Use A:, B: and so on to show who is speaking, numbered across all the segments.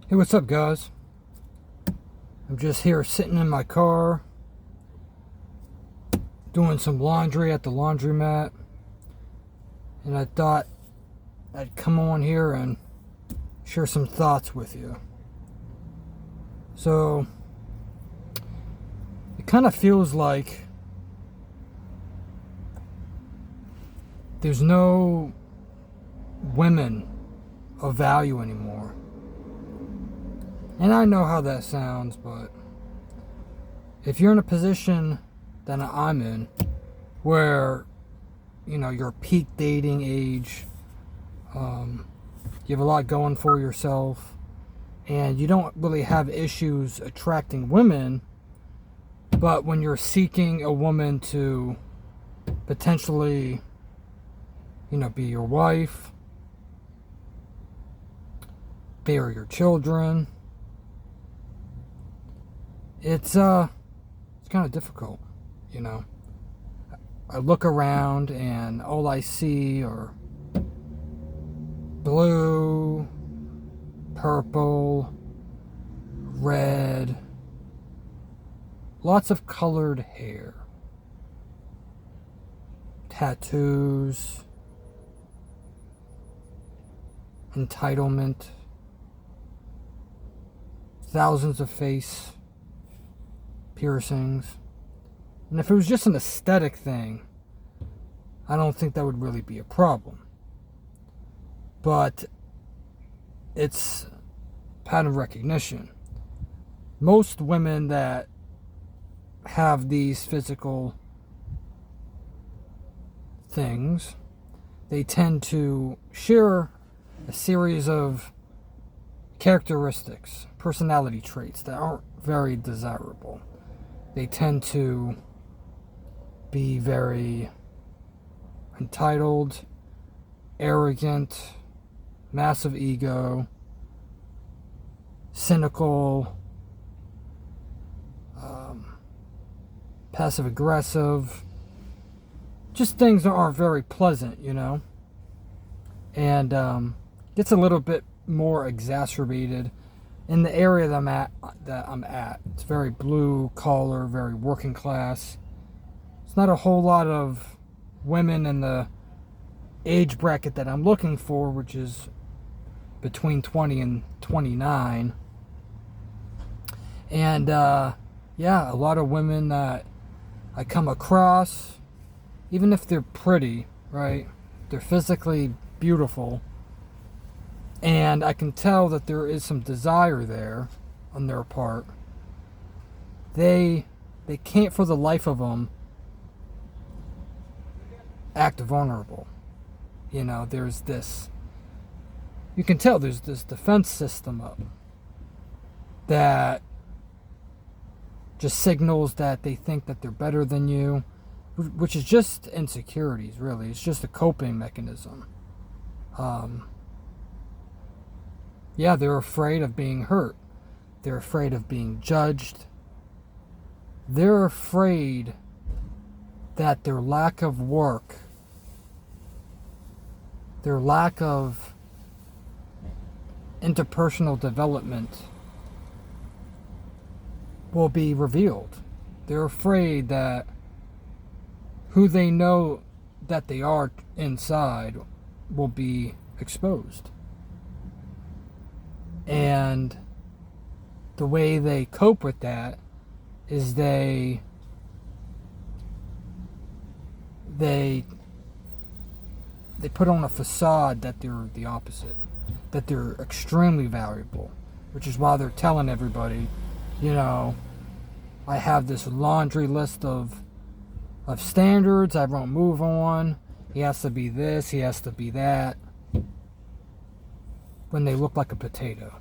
A: Hey, what's up, guys? I'm just here sitting in my car doing some laundry at the laundromat, and I thought I'd come on here and share some thoughts with you. So, it kind of feels like there's no women of value anymore. And I know how that sounds, but if you're in a position that I'm in, where, you're peak dating age, you have a lot going for yourself, and you don't really have issues attracting women, but when you're seeking a woman to potentially, be your wife, bear your children, it's kind of difficult, I look around and all I see are blue, purple, red, lots of colored hair, tattoos, entitlement, thousands of face piercings. And if it was just an aesthetic thing, I don't think that would really be a problem. But it's pattern recognition. Most women that have these physical things, they tend to share a series of characteristics, personality traits that aren't very desirable. They tend to be very entitled, arrogant, massive ego, cynical, passive aggressive, just things that aren't very pleasant, and gets a little bit more exacerbated in the area that I'm at. It's very blue collar, very working class. It's not a whole lot of women in the age bracket that I'm looking for, which is between 20 and 29. And a lot of women that I come across, even if they're pretty, right? They're physically beautiful, and I can tell that there is some desire there on their part. They can't for the life of them act vulnerable. There's this, you can tell there's this defense system up that just signals that they think that they're better than you, which is just insecurities, really. It's just a coping mechanism. They're afraid of being hurt. They're afraid of being judged. They're afraid that their lack of work, their lack of interpersonal development will be revealed. They're afraid that who they know that they are inside will be exposed. And the way they cope with that is they put on a facade that they're the opposite, that they're extremely valuable, which is why they're telling everybody, I have this laundry list of standards I won't move on. He has to be this, he has to be that, when they look like a potato.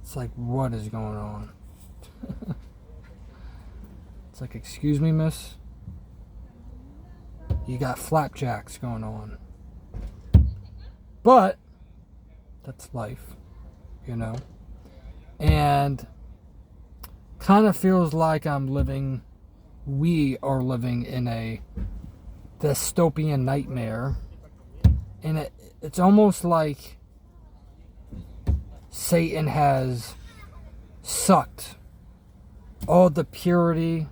A: It's like, what is going on? It's like, excuse me, miss? You got flapjacks going on. But that's life, And kind of feels like we are living in a dystopian nightmare. And it's almost like Satan has sucked all the purity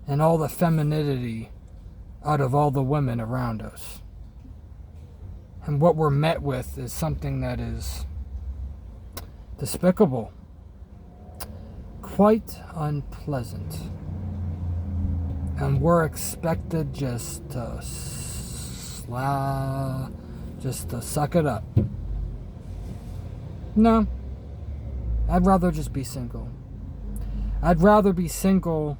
A: and all the femininity out of all the women around us. And what we're met with is something that is despicable, quite unpleasant. And we're expected just to suck it up. No, I'd rather just be single. I'd rather be single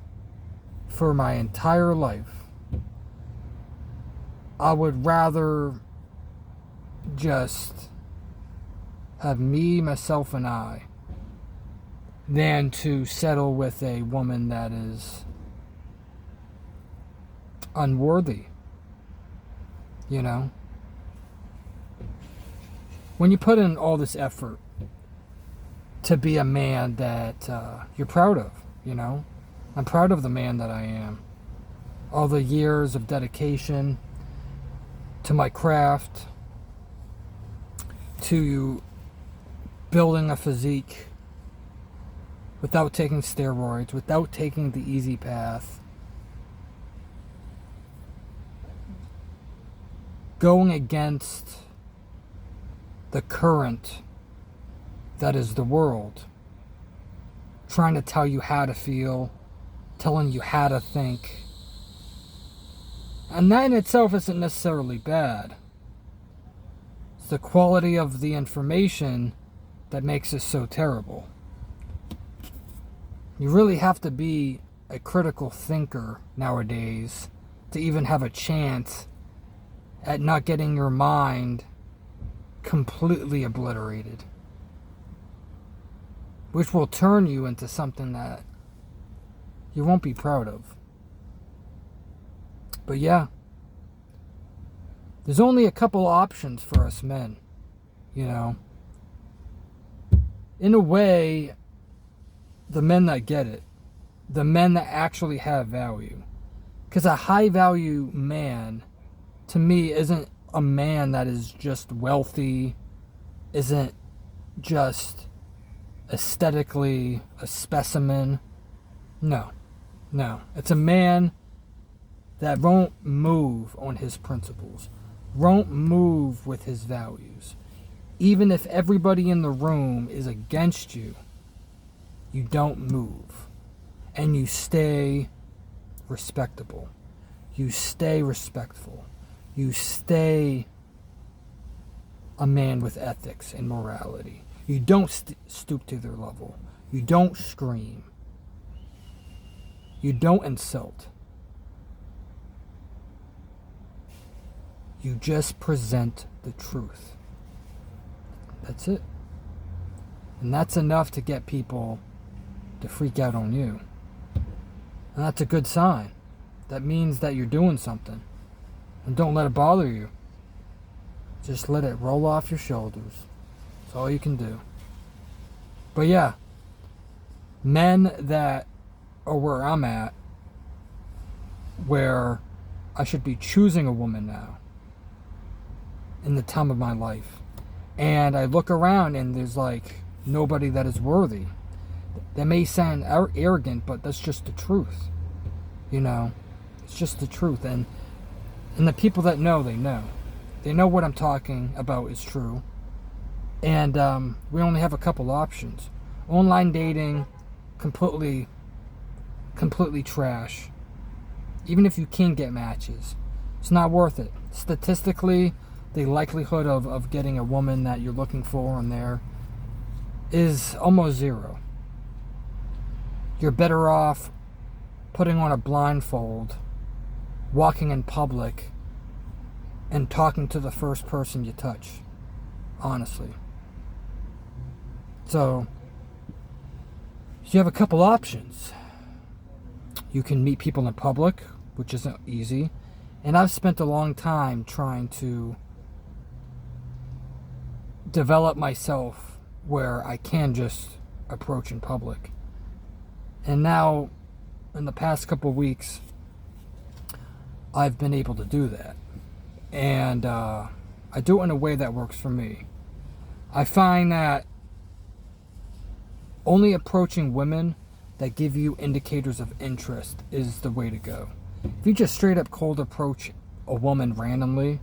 A: for my entire life. I would rather just have me, myself, and I than to settle with a woman that is unworthy. You know? When you put in all this effort to be a man that you're proud of, you know? I'm proud of the man that I am. All the years of dedication to my craft, to building a physique without taking steroids, without taking the easy path, going against the current that is the world, trying to tell you how to feel, telling you how to think. And that in itself isn't necessarily bad. It's the quality of the information that makes it so terrible. You really have to be a critical thinker nowadays to even have a chance at not getting your mind completely obliterated, which will turn you into something that you won't be proud of. But yeah, there's only a couple options for us men, you know. In a way, the men that get it, the men that actually have value. Because a high value man, to me, isn't a man that is just wealthy, isn't just aesthetically a specimen. No. It's a man that won't move on his principles, won't move with his values. Even if everybody in the room is against you, you don't move. And you stay respectable. You stay respectful. You stay a man with ethics and morality. You don't stoop to their level. You don't scream. You don't insult. You just present the truth. That's it. And that's enough to get people to freak out on you. And that's a good sign. That means that you're doing something. And don't let it bother you. Just let it roll off your shoulders. That's all you can do. But yeah, men that are where I'm at, where I should be choosing a woman now in the time of my life, and I look around and there's like nobody that is worthy. That may sound arrogant, but that's just the truth. You know, it's just the truth. And the people that know, they know. They know what I'm talking about is true. And we only have a couple options. Online dating, completely trash. Even if you can get matches, it's not worth it. Statistically, the likelihood of getting a woman that you're looking for on there is almost zero. You're better off putting on a blindfold, walking in public, and talking to the first person you touch. Honestly. So you have a couple options. You can meet people in public, which isn't easy. And I've spent a long time trying to develop myself where I can just approach in public. And now, in the past couple of weeks, I've been able to do that. And I do it in a way that works for me. I find that only approaching women that give you indicators of interest is the way to go. If you just straight up cold approach a woman randomly,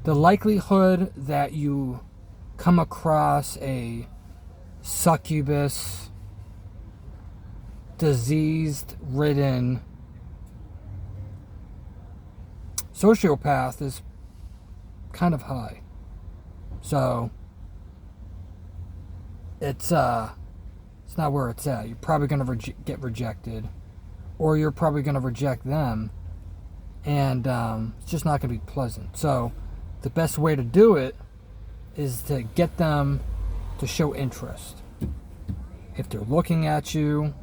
A: the likelihood that you come across a succubus, disease-ridden sociopath is kind of high. So it's not where it's at. You're probably going to get rejected, or you're probably going to reject them, and it's just not going to be pleasant. So the best way to do it is to get them to show interest. If they're looking at you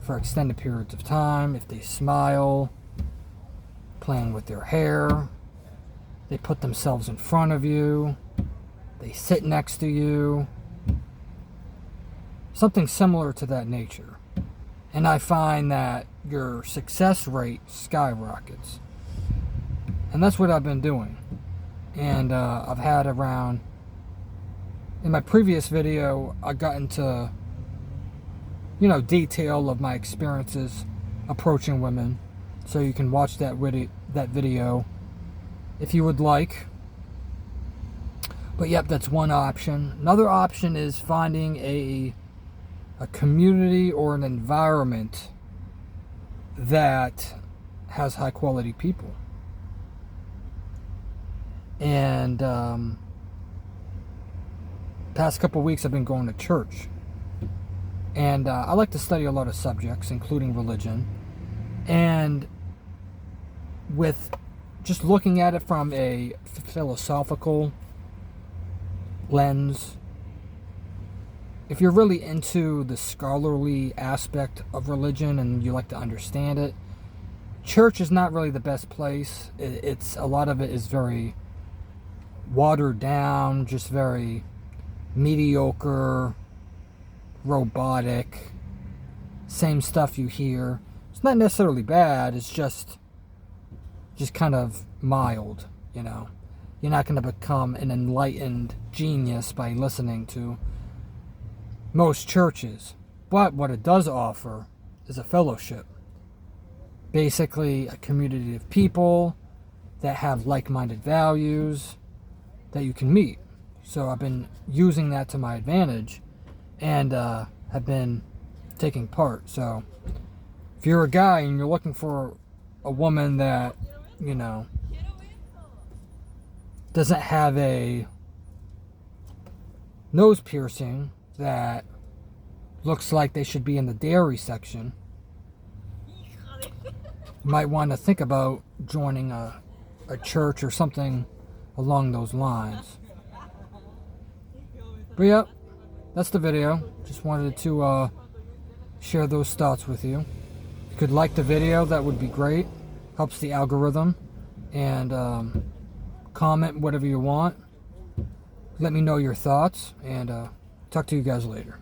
A: for extended periods of time, if they smile, playing with their hair, they put themselves in front of you, they sit next to you, something similar to that nature. And I find that your success rate skyrockets. And that's what I've been doing. And I've had around, in my previous video, I got into, detail of my experiences approaching women. So you can watch that video if you would like. But yep, that's one option. Another option is finding a community or an environment that has high quality people. And past couple weeks I've been going to church. And I like to study a lot of subjects, including religion. And with just looking at it from a philosophical lens, if you're really into the scholarly aspect of religion and you like to understand it, church is not really the best place. It's a lot of it is very watered down, just very mediocre, robotic, same stuff you hear. It's not necessarily bad, it's just kind of mild, You're not going to become an enlightened genius by listening to most churches. But what it does offer is a fellowship. Basically, a community of people that have like-minded values that you can meet. So I've been using that to my advantage and have been taking part. So if you're a guy and you're looking for a woman that, doesn't have a nose piercing that looks like they should be in the dairy section, you might want to think about joining a church or something along those lines. But yeah, that's the video. Just wanted to share those thoughts with you. If you could like the video, that would be great. Helps the algorithm. And comment whatever you want. Let me know your thoughts, and talk to you guys later.